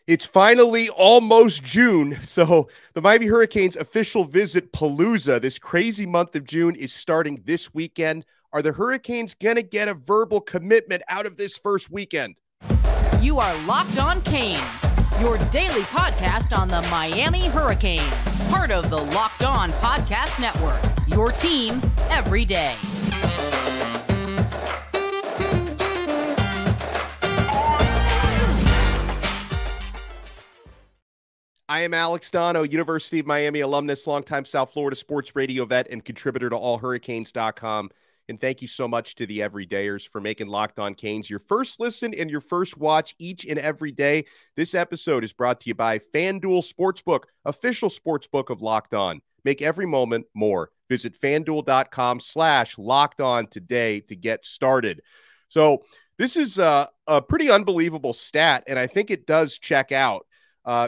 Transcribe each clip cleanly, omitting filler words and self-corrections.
It's finally almost June, so the Miami Hurricanes official visit Palooza, this crazy month of June, is starting this weekend. Are the Hurricanes going to get a verbal commitment out of this first weekend? You are Locked On Canes, your daily podcast on the Miami Hurricanes, part of the Locked On Podcast Network, your team every day. I am Alex Donno, University of Miami alumnus, longtime South Florida sports radio vet, and contributor to allhurricanes.com. And thank you so much to the everydayers for making Locked On Canes your first listen and your first watch each and every day. This episode is brought to you by FanDuel Sportsbook, official sportsbook of Locked On. Make every moment more. Visit FanDuel.com/LockedOn today to get started. So this is a pretty unbelievable stat, and I think it does check out.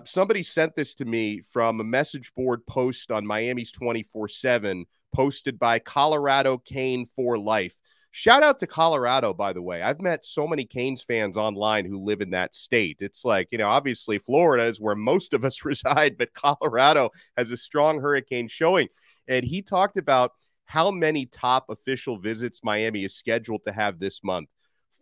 Somebody sent this to me from a message board post on Miami's 24/7 posted by Colorado Cane for Life. Shout out to Colorado, by the way. I've met so many Canes fans online who live in that state. It's like, obviously Florida is where most of us reside, but Colorado has a strong Hurricane showing. And he talked about how many top official visits Miami is scheduled to have this month.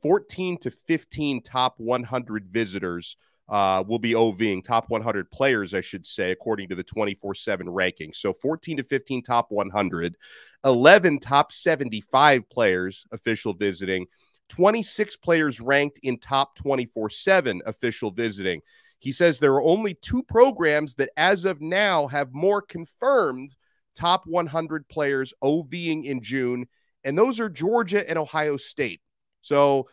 14 to 15 top 100 visitors will be OVing, top 100 players, I should say, according to the 24/7 ranking. So 14 to 15 top 100, 11 top 75 players official visiting, 26 players ranked in top 24/7 official visiting. He says there are only two programs that as of now have more confirmed top 100 players OVing in June, and those are Georgia and Ohio State. So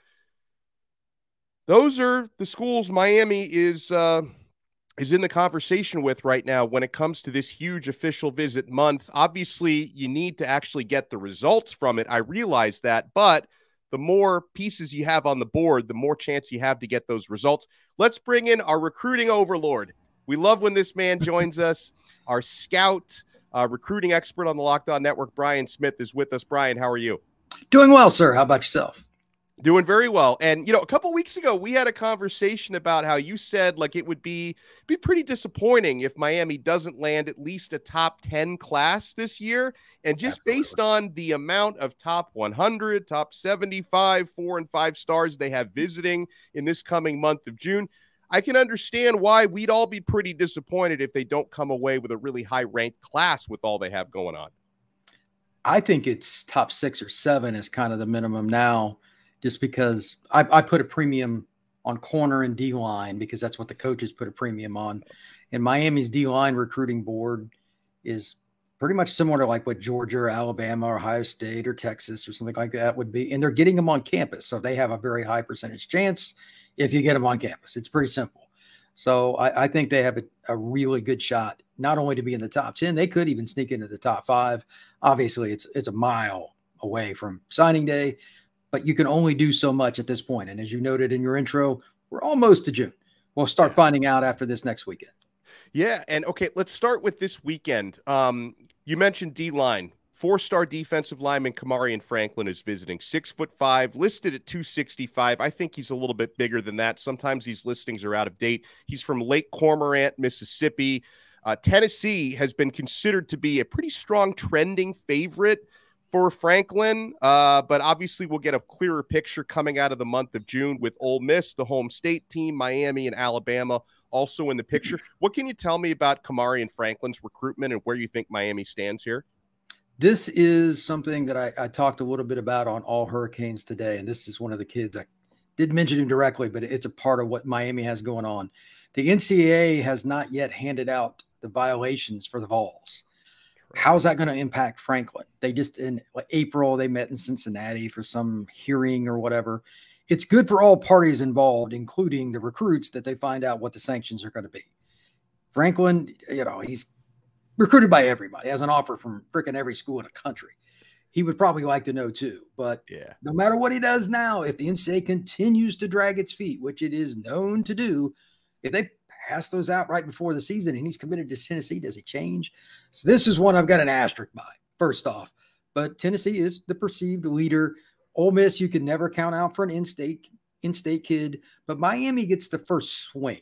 those are the schools Miami is in the conversation with right now when it comes to this huge official visit month. Obviously, you need to actually get the results from it. I realize that, but the more pieces you have on the board, the more chance you have to get those results. Let's bring in our recruiting overlord. We love when this man joins us. Our scout, recruiting expert on the Locked On Network, Brian Smith, is with us. Brian, how are you? Doing well, sir. How about yourself? Doing very well. And, a couple weeks ago, we had a conversation about how you said like it would be pretty disappointing if Miami doesn't land at least a top 10 class this year. And just Absolutely. Based on the amount of top 100, top 75, 4 and 5 stars they have visiting in this coming month of June, I can understand why we'd all be pretty disappointed if they don't come away with a really high ranked class with all they have going on. I think it's top 6 or 7 is kind of the minimum now. Just because I put a premium on corner and D-line because that's what the coaches put a premium on. And Miami's D-line recruiting board is pretty much similar to like what Georgia or Alabama or Ohio State or Texas or something like that would be. And they're getting them on campus. So they have a very high percentage chance if you get them on campus. It's pretty simple. So I think they have a really good shot, not only to be in the top 10, they could even sneak into the top 5. Obviously, it's a mile away from signing day, but you can only do so much at this point. And as you noted in your intro, we're almost to June. We'll start finding out after this next weekend. Yeah. And okay, let's start with this weekend. You mentioned D-line. 4-star defensive lineman Kamarion Franklin is visiting. 6'5", listed at 265. I think he's a little bit bigger than that. Sometimes these listings are out of date. He's from Lake Cormorant, Mississippi. Tennessee has been considered to be a pretty strong trending favorite for Franklin, but obviously we'll get a clearer picture coming out of the month of June with Ole Miss, the home state team, Miami and Alabama also in the picture. What can you tell me about Kamarion Franklin's recruitment and where you think Miami stands here? This is something that I talked a little bit about on All Hurricanes today, and this is one of the kids. I didn't mention him directly, but it's a part of what Miami has going on. The NCAA has not yet handed out the violations for the Vols. How's that going to impact Franklin? They just in April, they met in Cincinnati for some hearing or whatever. It's good for all parties involved, including the recruits, that they find out what the sanctions are going to be. Franklin, he's recruited by everybody, has an offer from freaking every school in the country. He would probably like to know too, but yeah, no matter what he does now, if the NCAA continues to drag its feet, which it is known to do, if they pass those out right before the season and he's committed to Tennessee, does he change? So this is one I've got an asterisk by, first off. But Tennessee is the perceived leader. Ole Miss, you can never count out for an in-state kid, but Miami gets the first swing.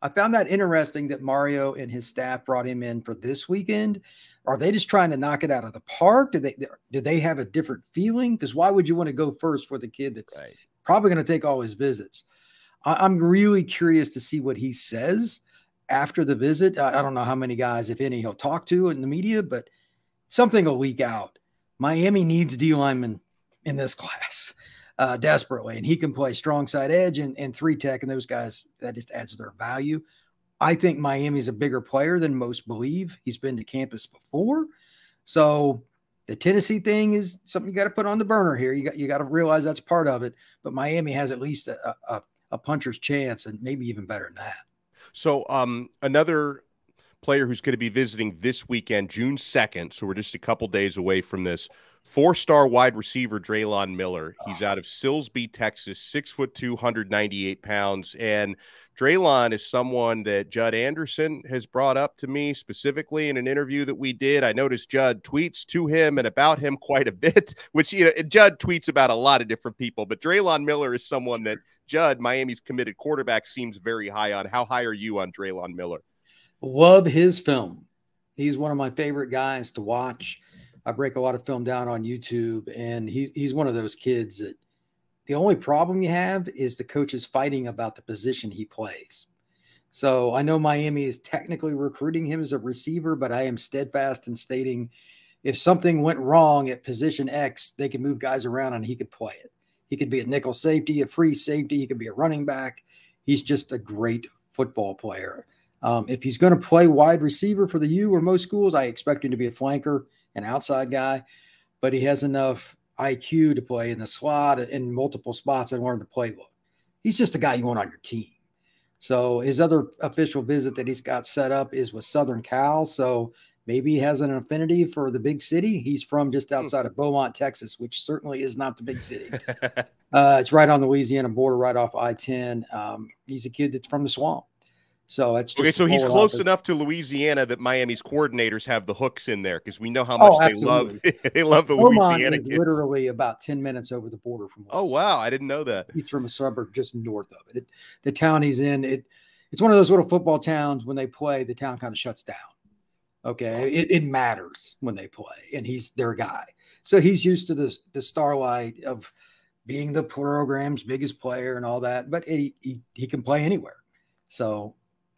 I found that interesting that Mario and his staff brought him in for this weekend. Are they just trying to knock it out of the park? Do they have a different feeling? Because why would you want to go first for the kid that's probably going to take all his visits? I'm really curious to see what he says after the visit. I don't know how many guys, if any, he'll talk to in the media, but something will leak out. Miami needs D linemen in this class desperately, and he can play strong side edge and 3 tech, and those guys, that just adds their value. I think Miami's a bigger player than most believe. He's been to campus before. So the Tennessee thing is something you got to put on the burner here. You got to realize that's part of it. But Miami has at least a puncher's chance, and maybe even better than that. So another player who's going to be visiting this weekend, June 2nd, so we're just a couple days away from this, 4-star wide receiver Drelon Miller. He's out of Silsbee, Texas, 6'2", 198 pounds. And Drelon is someone that Judd Anderson has brought up to me specifically in an interview that we did. I noticed Judd tweets to him and about him quite a bit, which, you know, Judd tweets about a lot of different people, but Drelon Miller is someone that Judd, Miami's committed quarterback, seems very high on. How high are you on Drelon Miller? Love his film. He's one of my favorite guys to watch. I break a lot of film down on YouTube, and he's one of those kids that the only problem you have is the coaches fighting about the position he plays. So I know Miami is technically recruiting him as a receiver, but I am steadfast in stating if something went wrong at position X, they could move guys around and he could play it. He could be a nickel safety, a free safety. He could be a running back. He's just a great football player. If he's going to play wide receiver for the U or most schools, I expect him to be a flanker, an outside guy, but he has enough IQ to play in the slot in multiple spots and learn to play well. He's just a guy you want on your team. So his other official visit that he's got set up is with Southern Cal. So maybe he has an affinity for the big city. He's from just outside of Beaumont, Texas, which certainly is not the big city. It's right on the Louisiana border, right off I-10. He's a kid that's from the swamp. So it's just okay. So he's close enough to Louisiana that Miami's coordinators have the hooks in there because we know how much they love the Louisiana kids. Literally about 10 minutes over the border from. Oh wow, I didn't know that. He's from a suburb just north of it. The town he's in, it's one of those little football towns. When they play, the town kind of shuts down. Okay, it matters when they play, and he's their guy. So he's used to the starlight of being the program's biggest player and all that. But he can play anywhere. So.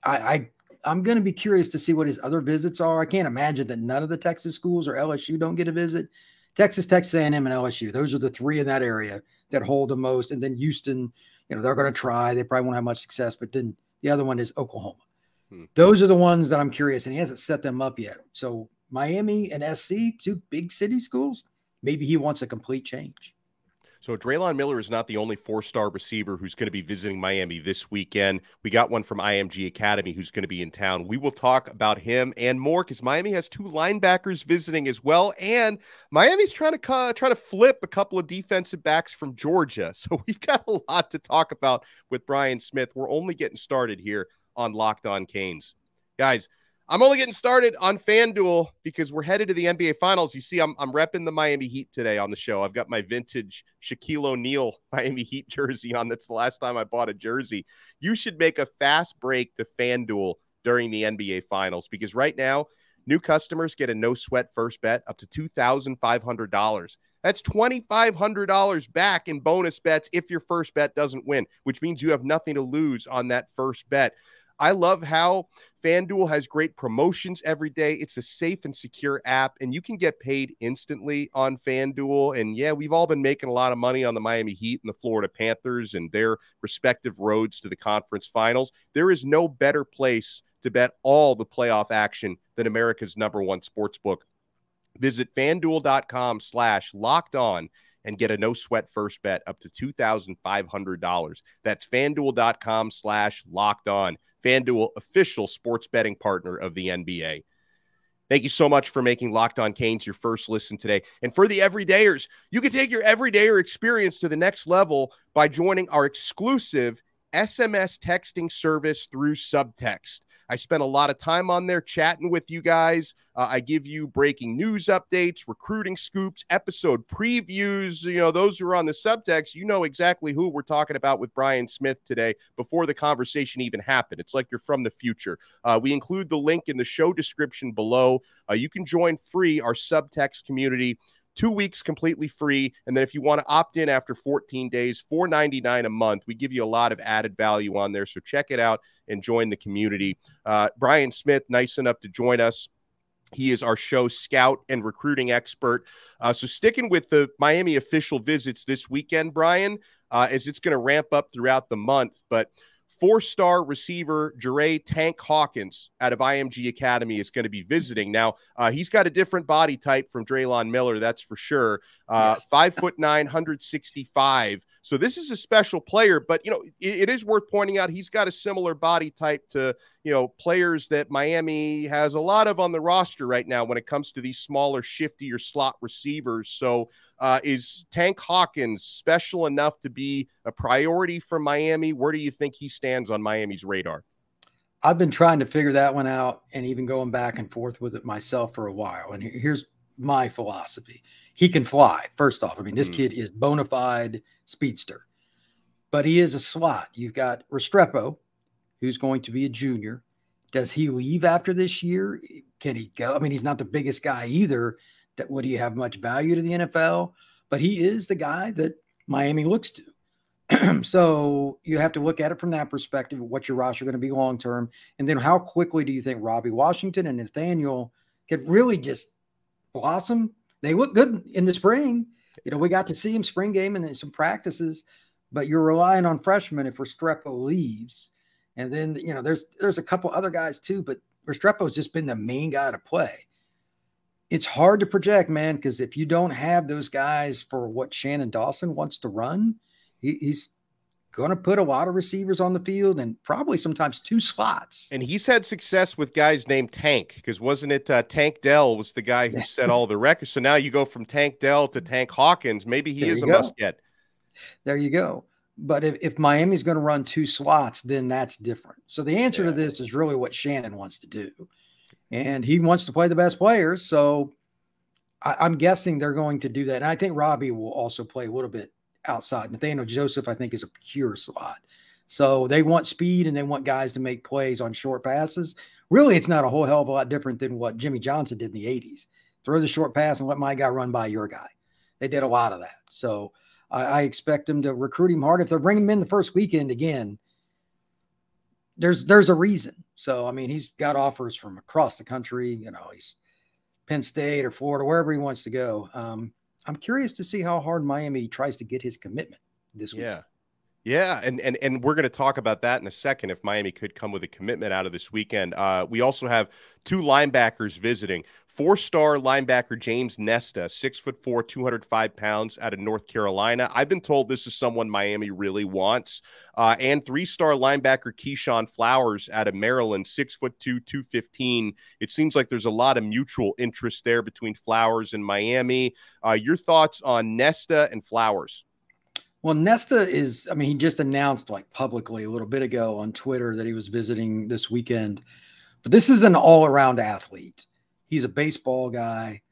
I'm going to be curious to see what his other visits are. I can't imagine that none of the Texas schools or LSU don't get a visit. Texas A&M, and LSU. Those are the 3 in that area that hold the most. And then Houston, you know, they're going to try. They probably won't have much success. But then the other one is Oklahoma. Those are the ones that I'm curious. And he hasn't set them up yet. So Miami and SC, 2 big city schools, maybe he wants a complete change. So Drelon Miller is not the only 4-star receiver who's going to be visiting Miami this weekend. We got one from IMG Academy who's going to be in town. We will talk about him and more because Miami has 2 linebackers visiting as well, and Miami's trying to flip a couple of defensive backs from Georgia. So we've got a lot to talk about with Brian Smith. We're only getting started here on Locked On Canes, guys. I'm only getting started on FanDuel because we're headed to the NBA Finals. You see, I'm repping the Miami Heat today on the show. I've got my vintage Shaquille O'Neal Miami Heat jersey on. That's the last time I bought a jersey. You should make a fast break to FanDuel during the NBA Finals because right now, new customers get a no-sweat first bet up to $2,500. That's $2,500 back in bonus bets if your first bet doesn't win, which means you have nothing to lose on that first bet. I love how FanDuel has great promotions every day. It's a safe and secure app, and you can get paid instantly on FanDuel. And, yeah, we've all been making a lot of money on the Miami Heat and the Florida Panthers and their respective roads to the conference finals. There is no better place to bet all the playoff action than America's #1 sportsbook. Visit FanDuel.com/lockedon and get a no-sweat first bet up to $2,500. That's FanDuel.com/lockedon. FanDuel, official sports betting partner of the NBA. Thank you so much for making Locked On Canes your first listen today. And for the everydayers, you can take your everydayer experience to the next level by joining our exclusive SMS texting service through Subtext. I spend a lot of time on there chatting with you guys. I give you breaking news updates, recruiting scoops, episode previews. You know, those who are on the subtext, you know exactly who we're talking about with Brian Smith today before the conversation even happened. It's like you're from the future. We include the link in the show description below. You can join free our subtext community. 2 weeks completely free. And then if you want to opt in after 14 days, $4.99 a month, we give you a lot of added value on there. So check it out and join the community. Brian Smith, nice enough to join us. He is our show scout and recruiting expert. So sticking with the Miami official visits this weekend, Brian, as it's going to ramp up throughout the month, but 4-star receiver Tank Hawkins out of IMG Academy is going to be visiting. Now, he's got a different body type from Drelon Miller, that's for sure. Yes. 5'9", 165. So this is a special player, but, you know, it is worth pointing out he's got a similar body type to, you know, players that Miami has a lot of on the roster right now when it comes to these smaller, shiftier slot receivers. So is Tank Hawkins special enough to be a priority for Miami? Where do you think he stands on Miami's radar? I've been trying to figure that one out and even going back and forth with it myself for a while. And here's my philosophy. He can fly, first off. I mean, this kid is bona fide speedster, but he is a slot. You've got Restrepo, who's going to be a junior. Does he leave after this year? Can he go? I mean, he's not the biggest guy either. Would he have much value to the NFL? But he is the guy that Miami looks to. So you have to look at it from that perspective. What's your roster going to be long-term? And then how quickly do you think Robbie Washington and Nathaniel could really just blossom? They look good in the spring. You know, we got to see him spring game and some practices, but you're relying on freshmen if Restrepo leaves. And then, you know, there's a couple other guys too, but Restrepo's just been the main guy to play. It's hard to project, man, because if you don't have those guys for what Shannon Dawson wants to run, he's going to put a lot of receivers on the field and probably sometimes 2 slots. And he's had success with guys named Tank, because wasn't it Tank Dell was the guy who set all the records? So now you go from Tank Dell to Tank Hawkins. Maybe he is a must-get. There you go. But if Miami's going to run 2 slots, then that's different. So the answer to this is really what Shannon wants to do. And he wants to play the best players. So I'm guessing they're going to do that. And I think Robbie will also play a little bit outside. Nathaniel Joseph, I think, is a pure slot. So they want speed and they want guys to make plays on short passes. Really, it's not a whole hell of a lot different than what Jimmy Johnson did in the 80s. Throw the short pass and let my guy run by your guy. They did a lot of that. So I expect them to recruit him hard. If they're bringing him in the first weekend again, there's a reason. So, I mean, he's got offers from across the country. You know, he's Penn State or Florida, wherever he wants to go. I'm curious to see how hard Miami tries to get his commitment this week. Yeah. And we're going to talk about that in a second, if Miami could come with a commitment out of this weekend. We also have 2 linebackers visiting. 4-star linebacker James Nesta, 6'4", 205 pounds, out of North Carolina. I've been told this is someone Miami really wants. And 3-star linebacker Keyshawn Flowers out of Maryland, 6'2", 215. It seems like there's a lot of mutual interest there between Flowers and Miami. Your thoughts on Nesta and Flowers? Well, Nesta is, I mean, he just announced like publicly a little bit ago on Twitter that he was visiting this weekend. But this is an all-around athlete. He's a baseball guy.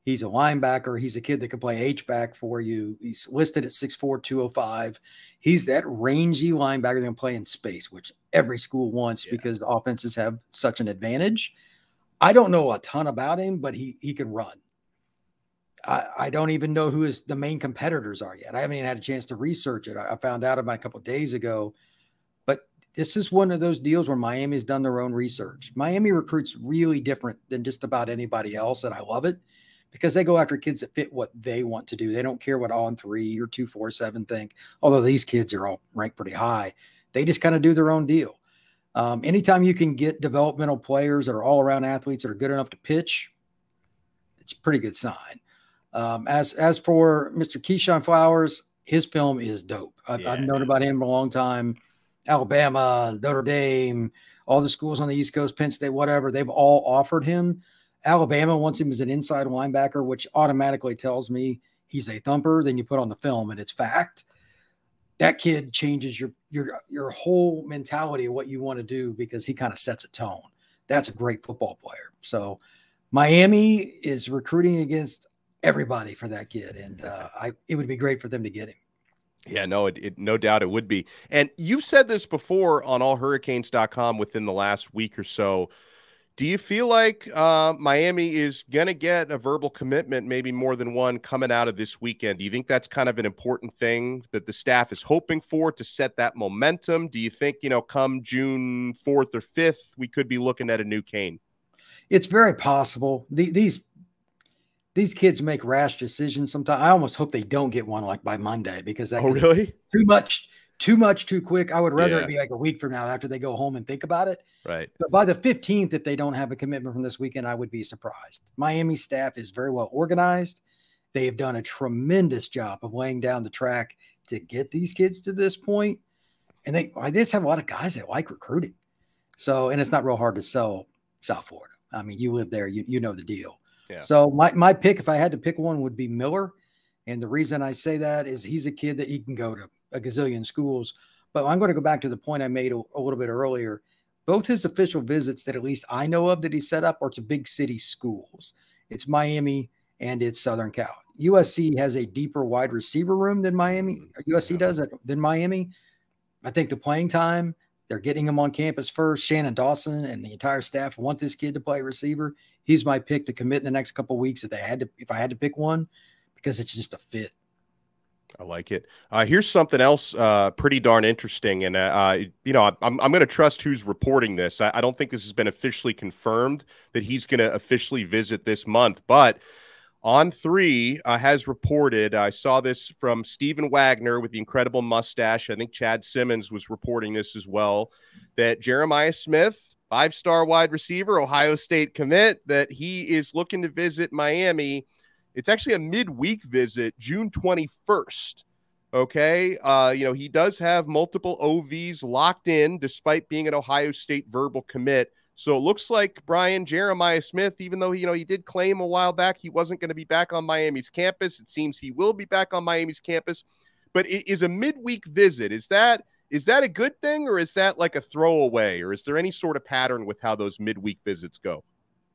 He's a linebacker. He's a kid that can play H-back for you. He's listed at 6'4", 205. He's that rangy linebacker that can play in space, which every school wants because the offenses have such an advantage. I don't know a ton about him, but he can run. I don't even know who the main competitors are yet. I haven't even had a chance to research it. I found out about a couple of days ago. But this is one of those deals where Miami's done their own research. Miami recruits really different than just about anybody else, and I love it because they go after kids that fit what they want to do. They don't care what On3 or 247 think, although these kids are all ranked pretty high. They just kind of do their own deal. Anytime you can get developmental players that are all-around athletes that are good enough to pitch, it's a pretty good sign. As for Mr. Keyshawn Flowers, his film is dope. I've known about him a long time. Alabama, Notre Dame, all the schools on the East Coast, Penn State, whatever, they've all offered him. Alabama wants him as an inside linebacker, which automatically tells me he's a thumper. Then you put on the film and it's fact. that kid changes your whole mentality of what you want to do, because he kind of sets a tone. That's a great football player. So Miami is recruiting against everybody for that kid. And it would be great for them to get him. Yeah, no, no doubt it would be. And you've said this before on allhurricanes.com within the last week or so. Do you feel like Miami is going to get a verbal commitment, maybe more than one, coming out of this weekend? Do you think that's kind of an important thing that the staff is hoping for to set that momentum? Do you think, come June 4th or 5th, we could be looking at a new Kane? It's very possible. These kids make rash decisions sometimes. I almost hope they don't get one like by Monday, because that really too much too quick. I would rather it be like a week from now after they go home and think about it. Right. But by the 15th, if they don't have a commitment from this weekend, I would be surprised. Miami staff is very well organized. They have done a tremendous job of laying down the track to get these kids to this point. And I just have a lot of guys that like recruiting. So, and it's not real hard to sell South Florida. I mean, you live there, you know the deal. Yeah. So my pick, if I had to pick one, would be Miller. And the reason I say that is he's a kid that he can go to a gazillion schools. But I'm going to go back to the point I made a little bit earlier. Both his official visits that at least I know of that he set up are to big city schools. It's Miami and it's Southern Cal. USC has a deeper wide receiver room than Miami. USC does than Miami. I think the playing time, they're getting him on campus first. Shannon Dawson and the entire staff want this kid to play receiver. He's my pick to commit in the next couple of weeks if I had to pick one, because it's just a fit. I like it. Here's something else pretty darn interesting. And, I'm going to trust who's reporting this. I don't think this has been officially confirmed that he's going to officially visit this month. But On3 has reported, I saw this from Stephen Wagner with the incredible mustache. I think Chad Simmons was reporting this as well, that Jeremiah Smith, 5-star wide receiver, Ohio State commit, that he is looking to visit Miami. It's actually a midweek visit, June 21st. Okay. He does have multiple OVs locked in despite being an Ohio State verbal commit. So it looks like Jeremiah Smith, even though he did claim a while back he wasn't going to be back on Miami's campus, it seems he will be back on Miami's campus. But it is a midweek visit. Is that a good thing, or is that like a throwaway, or is there any sort of pattern with how those midweek visits go?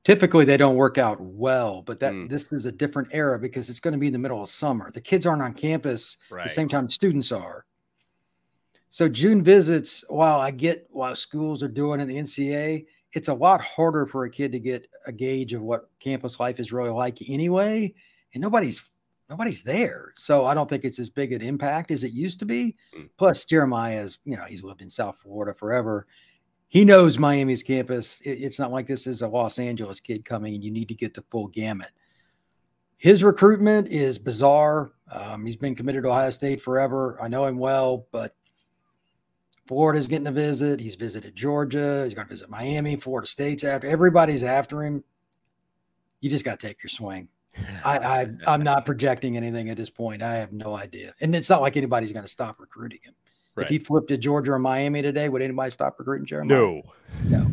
Typically, they don't work out well, but this is a different era because it's going to be in the middle of summer. The kids aren't on campus at the same time students are. So June visits, while schools are doing in the NCAA, it's a lot harder for a kid to get a gauge of what campus life is really like anyway, and nobody's there. So I don't think it's as big an impact as it used to be. Plus, Jeremiah's, he's lived in South Florida forever. He knows Miami's campus. It's not like this is a Los Angeles kid coming and you need to get the full gamut. His recruitment is bizarre. He's been committed to Ohio State forever. I know him well, but Florida's getting a visit. He's visited Georgia. He's going to visit Miami. Florida State's after. Everybody's after him. You just got to take your swing. I'm not projecting anything at this point. I have no idea. And it's not like anybody's going to stop recruiting him. Right. If he flipped to Georgia or Miami today, would anybody stop recruiting Jeremiah? No.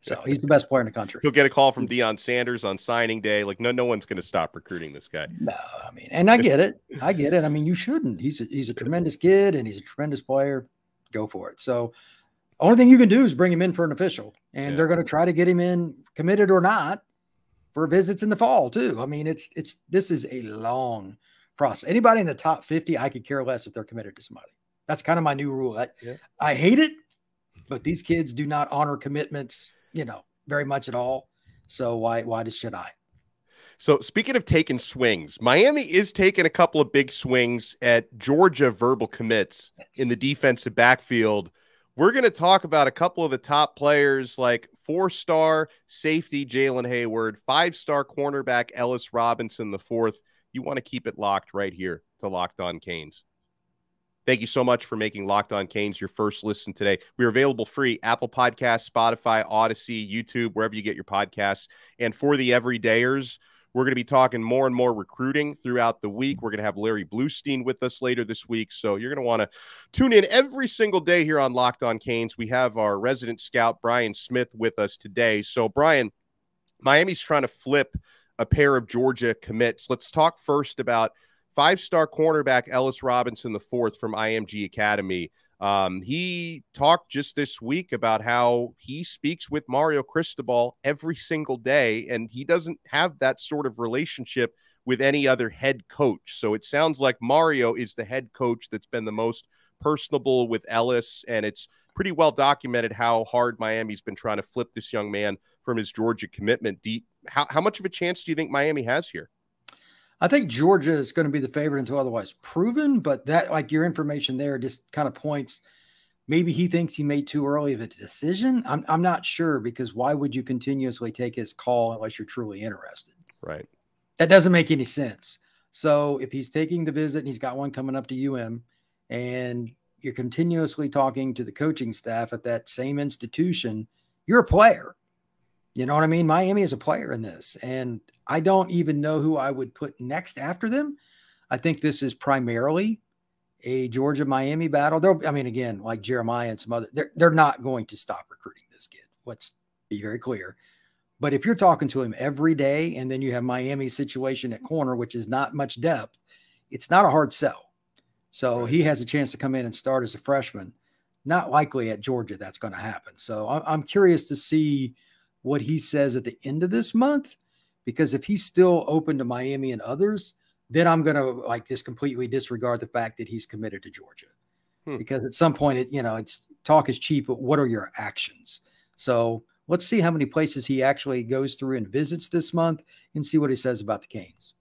So he's the best player in the country. He'll get a call from Deion Sanders on signing day. Like, no one's going to stop recruiting this guy. No, and I get it. I mean, you shouldn't. He's a tremendous kid and he's a tremendous player. Go for it. So only thing you can do is bring him in for an official, and they're going to try to get him in, committed or not, for visits in the fall too. I mean, this is a long process. Anybody in the top 50, I could care less if they're committed to somebody. That's kind of my new rule. I hate it, but these kids do not honor commitments, very much at all. So why should I? So speaking of taking swings, Miami is taking a couple of big swings at Georgia verbal commits in the defensive backfield. We're going to talk about a couple of the top players like 4-star safety Jaylen Heyward, 5-star cornerback Ellis Robinson IV. You want to keep it locked right here to Locked On Canes. Thank you so much for making Locked On Canes your first listen today. We're available free, Apple Podcasts, Spotify, Odyssey, YouTube, wherever you get your podcasts. And for the everydayers, we're going to be talking more and more recruiting throughout the week. We're going to have Larry Bluestein with us later this week. So you're going to want to tune in every single day here on Locked On Canes. We have our resident scout, Brian Smith, with us today. So, Brian, Miami's trying to flip a pair of Georgia commits. Let's talk first about 5-star cornerback Ellis Robinson IV from IMG Academy. He talked just this week about how he speaks with Mario Cristobal every single day, and he doesn't have that sort of relationship with any other head coach. So it sounds like Mario is the head coach that's been the most personable with Ellis, and it's pretty well documented how hard Miami's been trying to flip this young man from his Georgia commitment. How much of a chance do you think Miami has here? I think Georgia is going to be the favorite until otherwise proven, but that, like, your information there just kind of points, maybe he thinks he made too early of a decision. I'm not sure, because why would you continuously take his call unless you're truly interested? Right. That doesn't make any sense. So if he's taking the visit and he's got one coming up to UM, and you're continuously talking to the coaching staff at that same institution, you're a player. You know what I mean? Miami is a player in this, and I don't even know who I would put next after them. I think this is primarily a Georgia-Miami battle. I mean, again, like Jeremiah and some other, they're not going to stop recruiting this kid. Let's be very clear. But if you're talking to him every day, and then you have Miami's situation at corner, which is not much depth, it's not a hard sell. So he has a chance to come in and start as a freshman. Not likely at Georgia that's going to happen. So I'm curious to see what he says at the end of this month, because if he's still open to Miami and others, then I'm going to just completely disregard the fact that he's committed to Georgia. Because at some point, it's talk is cheap, but what are your actions? So let's see how many places he actually goes through and visits this month, and see what he says about the Canes.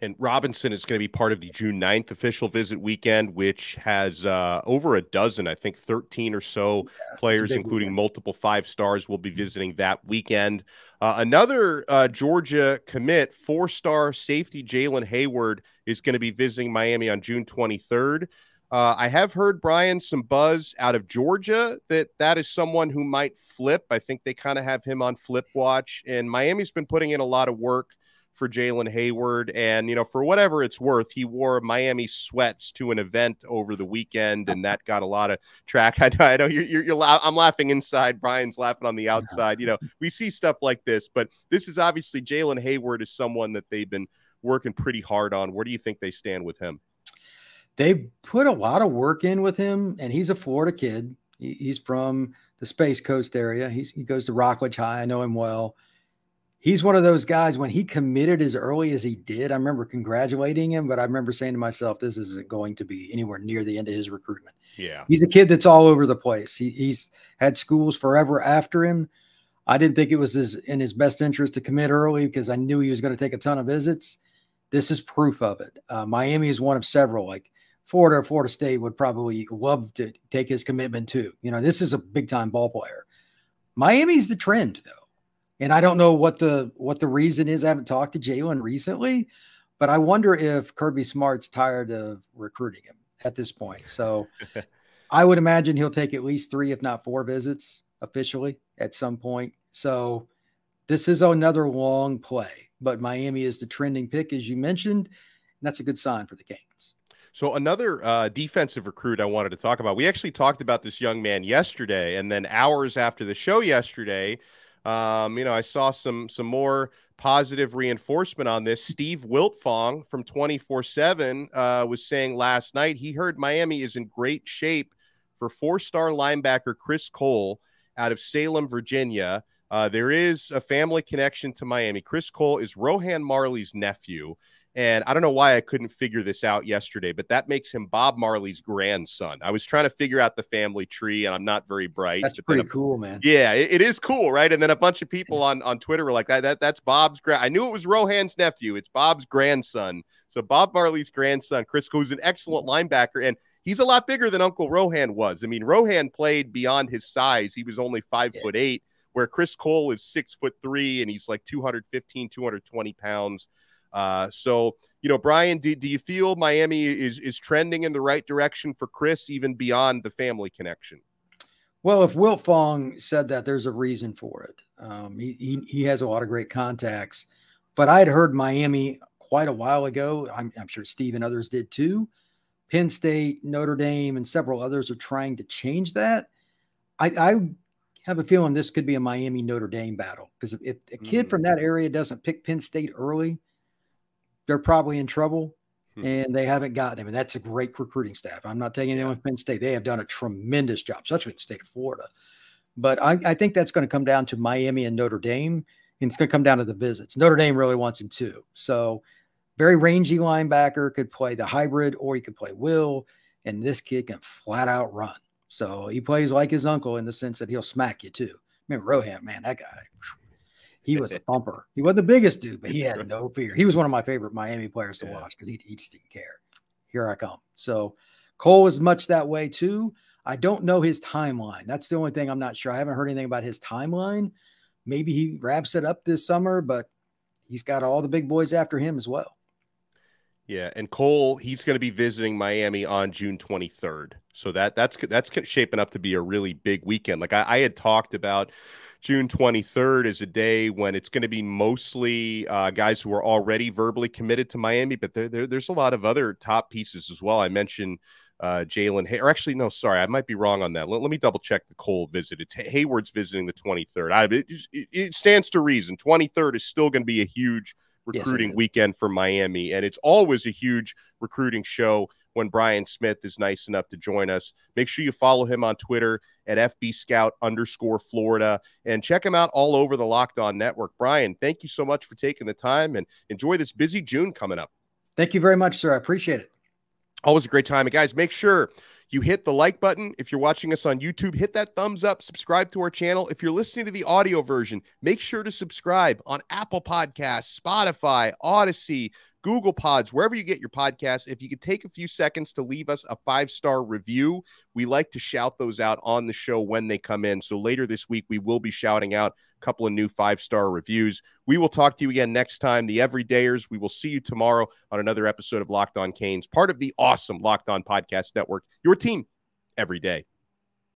And Robinson is going to be part of the June 9th official visit weekend, which has over a dozen, I think 13 or so players, including multiple 5-stars, will be visiting that weekend. Another Georgia commit, 4-star safety Jaylen Heyward, is going to be visiting Miami on June 23rd. I have heard, Brian, some buzz out of Georgia that is someone who might flip. I think they kind of have him on flip watch, and Miami's been putting in a lot of work for Jaylen Heyward. And, for whatever it's worth, he wore Miami sweats to an event over the weekend, and that got a lot of track. I know I'm laughing inside. Brian's laughing on the outside. We see stuff like this, but this is obviously Jaylen Heyward is someone that they've been working pretty hard on. Where do you think they stand with him? They've put a lot of work in with him, and he's a Florida kid. He's from the Space Coast area. He goes to Rockledge High. I know him well. He's one of those guys, when he committed as early as he did, I remember congratulating him, but I remember saying to myself, this isn't going to be anywhere near the end of his recruitment. Yeah. He's a kid that's all over the place. He's had schools forever after him. I didn't think it was in his best interest to commit early, because I knew he was going to take a ton of visits. This is proof of it. Miami is one of several. Like Florida or Florida State would probably love to take his commitment too. This is a big-time ball player. Miami's the trend, though. And I don't know what the reason is. I haven't talked to Jaylen recently, but I wonder if Kirby Smart's tired of recruiting him at this point. So I would imagine he'll take at least 3, if not 4 visits officially at some point. So this is another long play, but Miami is the trending pick, as you mentioned, and that's a good sign for the Canes. So another defensive recruit I wanted to talk about. We actually talked about this young man yesterday, and then hours after the show yesterday, I saw some more positive reinforcement on this. Steve Wiltfong from 24/7 was saying last night he heard Miami is in great shape for 4-star linebacker Chris Cole out of Salem, Virginia. There is a family connection to Miami. Chris Cole is Rohan Marley's nephew. And I don't know why I couldn't figure this out yesterday, but that makes him Bob Marley's grandson. I was trying to figure out the family tree, and I'm not very bright. That's pretty cool, man. Yeah, it is cool, right? And then a bunch of people on Twitter were like, that's Bob's I knew it was Rohan's nephew. It's Bob's grandson. So Bob Marley's grandson, Chris, who's an excellent linebacker, and he's a lot bigger than Uncle Rohan was. I mean, Rohan played beyond his size. He was only 5'8", where Chris Cole is 6'3", and he's like 215, 220 pounds. So, Brian, do you feel Miami is trending in the right direction for Chris, even beyond the family connection? Well, if Wiltfong said that, there's a reason for it. He has a lot of great contacts, but I had heard Miami quite a while ago. I'm sure Steve and others did too. Penn State, Notre Dame, and several others are trying to change that. I have a feeling this could be a Miami Notre Dame battle, because if a kid from that area doesn't pick Penn State early, they're probably in trouble. and they haven't gotten him. And that's a great recruiting staff. I'm not taking anyone with Penn State. They have done a tremendous job, especially in the state of Florida. But I think that's going to come down to Miami and Notre Dame, and it's going to come down to the visits. Notre Dame really wants him too. So very rangy linebacker, could play the hybrid, or he could play will, and this kid can flat out run. So he plays like his uncle in the sense that he'll smack you too. Remember Rohan, man, that guy, he was a bumper. He wasn't the biggest dude, but he had no fear. He was one of my favorite Miami players to watch because he just didn't care. Here I come. So Cole is much that way too. I don't know his timeline. That's the only thing I'm not sure. I haven't heard anything about his timeline. Maybe he wraps it up this summer, but he's got all the big boys after him as well. Yeah, and Cole, he's going to be visiting Miami on June 23rd. So that's shaping up to be a really big weekend. Like I had talked about June 23rd as a day when it's going to be mostly guys who are already verbally committed to Miami, but there's a lot of other top pieces as well. I mentioned Jaylen or actually, no, sorry, I might be wrong on that. Let me double check the Cole visit. It's Heyward's visiting the 23rd. It stands to reason. 23rd is still going to be a huge recruiting weekend for Miami, and it's always a huge recruiting show when Brian Smith is nice enough to join us. Make sure you follow him on Twitter at FBScout_Florida and check him out all over the Locked On Network. Brian, thank you so much for taking the time, and enjoy this busy June coming up. Thank you very much, sir. I appreciate it. Always a great time. And guys, make sure you hit the like button. If you're watching us on YouTube, hit that thumbs up, subscribe to our channel. If you're listening to the audio version, make sure to subscribe on Apple Podcasts, Spotify, Odyssey, Google Pods, wherever you get your podcasts. If you could take a few seconds to leave us a 5-star review, we like to shout those out on the show when they come in. So later this week, we will be shouting out a couple of new 5-star reviews. We will talk to you again next time, the Everydayers. We will see you tomorrow on another episode of Locked On Canes, part of the awesome Locked On Podcast Network, your team every day.